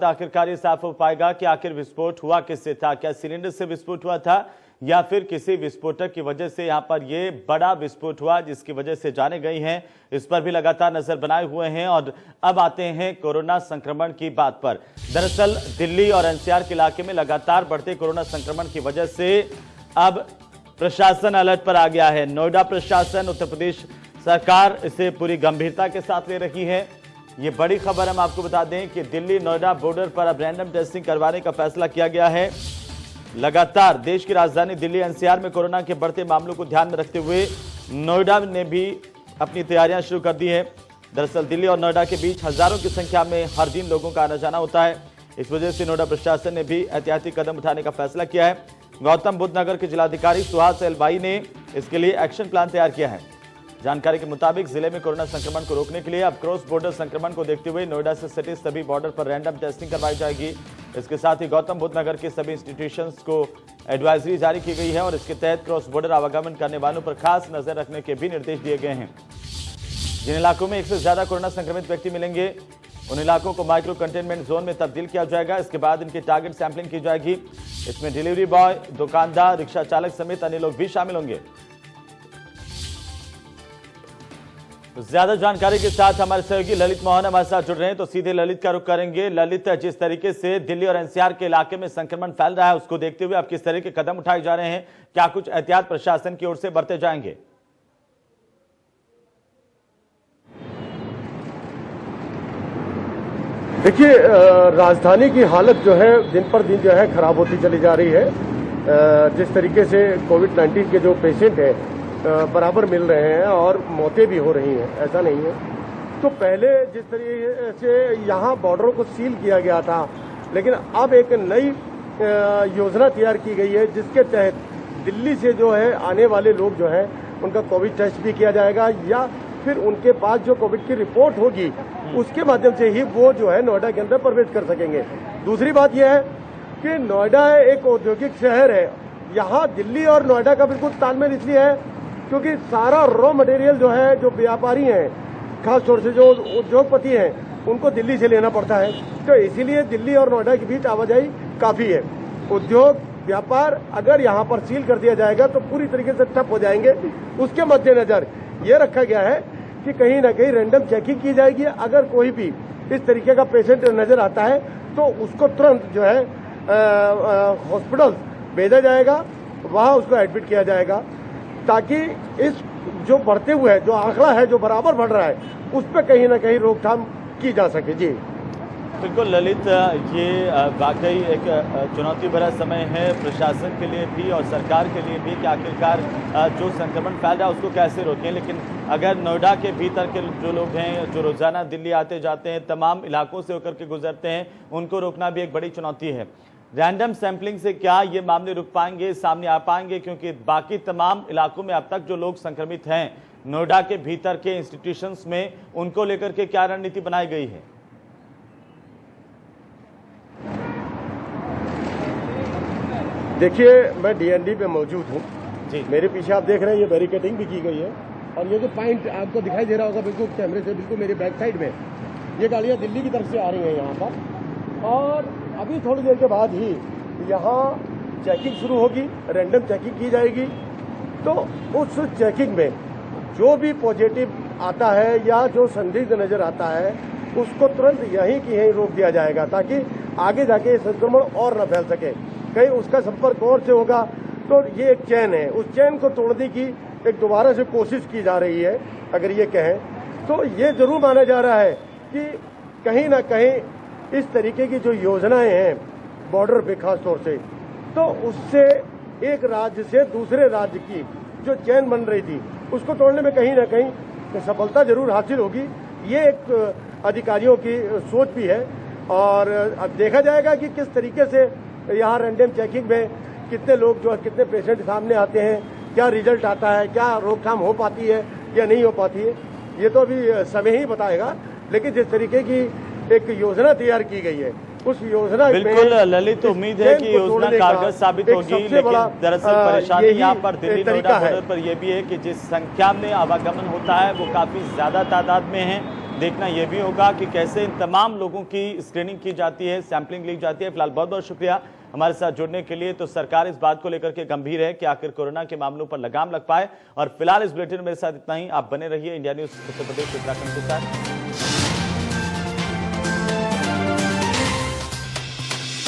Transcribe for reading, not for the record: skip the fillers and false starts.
बाद आखिरकार ये साफ हो पाएगा कि आखिर विस्फोट हुआ किससे था। क्या सिलेंडर से विस्फोट हुआ था या फिर किसी विस्फोटक की वजह से यहां पर ये बड़ा विस्फोट हुआ जिसकी वजह से जाने गई हैं। इस पर भी लगातार नजर बनाए हुए हैं। और अब आते हैं कोरोना संक्रमण की बात पर। दरअसल दिल्ली और एनसीआर के इलाके में लगातार बढ़ते कोरोना संक्रमण की वजह से अब प्रशासन अलर्ट पर आ गया है। नोएडा प्रशासन, उत्तर प्रदेश सरकार इसे पूरी गंभीरता के साथ ले रही है। ये बड़ी खबर हम आपको बता दें कि दिल्ली नोएडा बॉर्डर पर अब रैंडम टेस्टिंग करवाने का फैसला किया गया है। लगातार देश की राजधानी दिल्ली एनसीआर में कोरोना के बढ़ते मामलों को ध्यान में रखते हुए नोएडा ने भी अपनी तैयारियां शुरू कर दी है। दरअसल दिल्ली और नोएडा के बीच हजारों की संख्या में हर दिन लोगों का आना जाना होता है। इस वजह से नोएडा प्रशासन ने भी एहतियाती कदम उठाने का फैसला किया है। गौतम बुद्ध नगर के जिलाधिकारी सुहास एलबाई ने इसके लिए एक्शन प्लान तैयार किया है। जानकारी के मुताबिक जिले में कोरोना संक्रमण को रोकने के लिए अब क्रॉस बॉर्डर संक्रमण को देखते हुए नोएडा से सटे सभी बॉर्डर पर रैंडम टेस्टिंग करवाई जाएगी। इसके साथ ही गौतम बुद्ध नगर के सभी इंस्टीट्यूशंस को एडवाइजरी जारी की गई है और इसके तहत क्रॉस बॉर्डर आवागमन करने वालों पर खास नजर रखने के भी निर्देश दिए गए हैं। जिन इलाकों में एक से ज्यादा कोरोना संक्रमित व्यक्ति मिलेंगे उन इलाकों को माइक्रो कंटेनमेंट जोन में तब्दील किया जाएगा। इसके बाद इनकी टारगेट सैंपलिंग की जाएगी। इसमें डिलीवरी बॉय, दुकानदार, रिक्शा चालक समेत अन्य लोग भी शामिल होंगे। तो ज्यादा जानकारी के साथ हमारे सहयोगी ललित मोहन हमारे साथ जुड़ रहे हैं, तो सीधे ललित का रुख करेंगे। ललित, जिस तरीके से दिल्ली और एनसीआर के इलाके में संक्रमण फैल रहा है उसको देखते हुए अब किस तरह के कदम उठाए जा रहे हैं, क्या कुछ एहतियात प्रशासन की ओर से बरते जाएंगे? देखिए, राजधानी की हालत जो है दिन पर दिन जो है खराब होती चली जा रही है। जिस तरीके से कोविड-19 के जो पेशेंट हैं बराबर मिल रहे हैं और मौतें भी हो रही हैं, ऐसा नहीं है। तो पहले जिस तरीके से यहाँ बॉर्डरों को सील किया गया था, लेकिन अब एक नई योजना तैयार की गई है जिसके तहत दिल्ली से जो है आने वाले लोग जो है उनका कोविड टेस्ट भी किया जाएगा या फिर उनके पास जो कोविड की रिपोर्ट होगी उसके माध्यम से ही वो जो है नोएडा के अंदर प्रवेश कर सकेंगे। दूसरी बात यह है कि नोएडा एक औद्योगिक शहर है। यहाँ दिल्ली और नोएडा का बिल्कुल तालमेल इसलिए है क्योंकि सारा रॉ मटेरियल जो है, जो व्यापारी हैं, खास तौर से जो उद्योगपति हैं, उनको दिल्ली से लेना पड़ता है। तो इसीलिए दिल्ली और नोएडा के बीच आवाजाही काफी है। उद्योग व्यापार अगर यहाँ पर सील कर दिया जाएगा तो पूरी तरीके से ठप हो जाएंगे। उसके मद्देनजर ये रखा गया है कि कहीं ना कहीं रैंडम चेकिंग की जाएगी। अगर कोई भी इस तरीके का पेशेंट नजर आता है तो उसको तुरंत जो है हॉस्पिटल भेजा जाएगा, वहां उसको एडमिट किया जाएगा ताकि इस जो बढ़ते हुए जो आंकड़ा है, जो बराबर बढ़ रहा है, उस पर कहीं ना कहीं रोकथाम की जा सके। जी बिल्कुल ललित, ये वाकई एक चुनौती भरा समय है प्रशासन के लिए भी और सरकार के लिए भी कि आखिरकार जो संक्रमण फैल रहा है उसको कैसे रोकें। लेकिन अगर नोएडा के भीतर के जो लोग हैं, जो रोजाना दिल्ली आते जाते हैं, तमाम इलाकों से होकर के गुजरते हैं, उनको रोकना भी एक बड़ी चुनौती है। रैंडम सैंपलिंग से क्या ये मामले रुक पाएंगे, सामने आ पाएंगे? क्योंकि बाकी तमाम इलाकों में अब तक जो लोग संक्रमित हैं नोएडा के भीतर के इंस्टीट्यूशंस में, उनको लेकर के क्या रणनीति बनाई गई है? देखिए, मैं डीएनडी पे मौजूद हूँ जी। मेरे पीछे आप देख रहे हैं ये बैरिकेडिंग भी की गई है और ये जो पॉइंट आपको दिखाई दे रहा होगा बिल्कुल कैमरे से बिल्कुल मेरे बैक साइड में, ये गाड़ियाँ दिल्ली की तरफ से आ रही हैं यहाँ पर। और अभी थोड़ी देर के बाद ही यहाँ चेकिंग शुरू होगी, रैंडम चेकिंग की जाएगी। तो उस चेकिंग में जो भी पॉजिटिव आता है या जो संदिग्ध नजर आता है उसको तुरंत यहीं की यहीं रोक दिया जाएगा ताकि आगे जाके संक्रमण और न फैल सके। कहीं उसका संपर्क और से होगा तो ये एक चैन है, उस चैन को तोड़ने की एक दोबारा से कोशिश की जा रही है। अगर ये कहें तो ये जरूर माना जा रहा है कि कहीं ना कहीं इस तरीके की जो योजनाएं हैं बॉर्डर पे खास तौर से, तो उससे एक राज्य से दूसरे राज्य की जो चैन बन रही थी उसको तोड़ने में कहीं ना कहीं सफलता जरूर हासिल होगी। ये एक अधिकारियों की सोच भी है और अब देखा जाएगा कि किस तरीके से यहाँ रैंडम चेकिंग में कितने लोग जो है, कितने पेशेंट सामने आते हैं, क्या रिजल्ट आता है, क्या रोकथाम हो पाती है या नहीं हो पाती है, ये तो अभी समय ही बताएगा। लेकिन जिस तरीके की एक योजना तैयार की गई है उस योजना बिल्कुल ललित, उम्मीद है कि योजना कारगर साबित होगी। लेकिन दरअसल परेशानी यहाँ पर दिल्ली नोएडा बॉर्डर पर यह भी है कि जिस संख्या में आवागमन होता है वो काफी ज्यादा तादाद में है। देखना यह भी होगा कि कैसे इन तमाम लोगों की स्क्रीनिंग की जाती है, सैंपलिंग ली जाती है। फिलहाल बहुत बहुत शुक्रिया हमारे साथ जुड़ने के लिए। तो सरकार इस बात को लेकर के गंभीर है कि आखिर कोरोना के मामलों पर लगाम लग पाए। और फिलहाल इस बुलेटिन में मेरे साथ इतना ही। आप बने रहिए इंडिया न्यूज उत्तर प्रदेश उत्तराखंड के साथ।